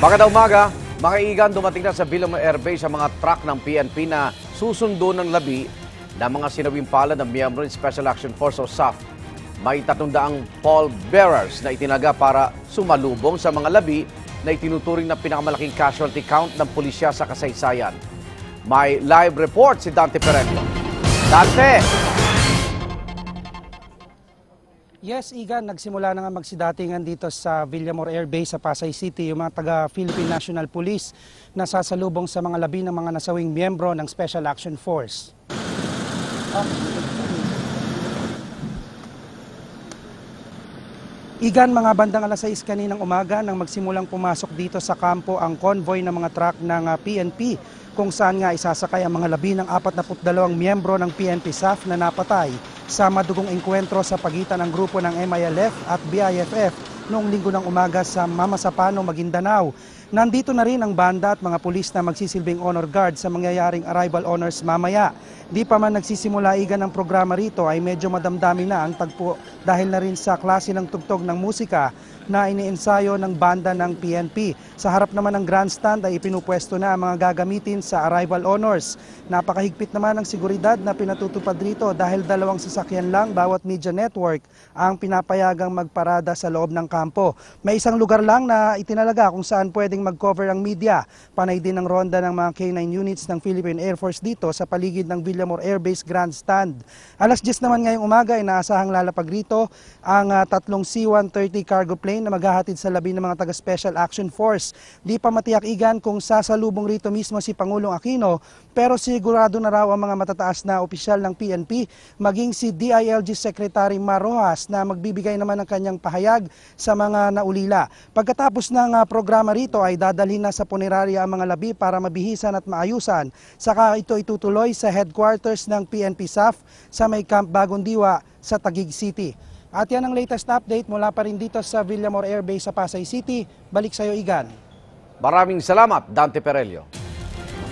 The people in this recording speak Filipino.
Magandang umaga, mga igan, dumating na sa Villamor Air Base ang mga truck ng PNP na susundo ng labi ng mga sinawing palad ng miyembro ng Special Action Force o SAF. May 300 pallbearers na itinaga para sumalubong sa mga labi na itinuturing na pinakamalaking casualty count ng pulisya sa kasaysayan. May live report si Dante Perello. Dante! Yes, Igan, nagsimula na nga magsidatingan dito sa Villamor Air Base sa Pasay City yung mga taga-Philippine National Police na sasalubong sa mga labi ng mga nasawing miyembro ng Special Action Force. Igan, mga bandang alas 6 kaninang umaga nang magsimulang pumasok dito sa kampo ang convoy ng mga truck ng PNP kung saan nga isasakay ang mga labi ng 42 miyembro ng PNP SAF na napatay sa madugong engkwentro sa pagitan ng grupo ng MILF at BIFF noong linggo ng umaga sa Mamasapano, Maguindanao. Nandito na rin ang banda at mga pulis na magsisilbing honor guard sa mangyayaring arrival honors mamaya. Di pa man nagsisimula Igan ng programa rito ay medyo madamdami na ang tagpo dahil na rin sa klase ng tugtog ng musika na iniensayo ng banda ng PNP. Sa harap naman ng grandstand ay ipinupwesto na ang mga gagamitin sa arrival honors. Napakahigpit naman ang seguridad na pinatutupad rito dahil 2 sasakyan lang bawat media network ang pinapayagang magparada sa loob ng kampo. May isang lugar lang na itinalaga kung saan pwedeng mag-cover ang media. Panay din ang ronda ng mga K9 units ng Philippine Air Force dito sa paligid ng Villamor Air Base Grandstand. Alas 10 naman ngayong umaga ay naasahang lalapag rito ang 3 C-130 cargo plane na maghahatid sa labi ng mga taga-Special Action Force. Di pa matiyak Igan kung sasalubong rito mismo si Pangulong Aquino, pero sigurado na raw ang mga matataas na opisyal ng PNP, maging si DILG Secretary Mar Rojas na magbibigay naman ng kanyang pahayag sa mga naulila. Pagkatapos ng programa rito ay dadalhin na sa punerarya ang mga labi para mabihisan at maayusan. Saka ito itutuloy sa headquarters ng PNP SAF sa may Camp Bagong Diwa sa Taguig City. At yan ang latest update mula pa rin dito sa Villamor Air Base sa Pasay City. Balik sa iyo, Igan. Maraming salamat, Dante Perello.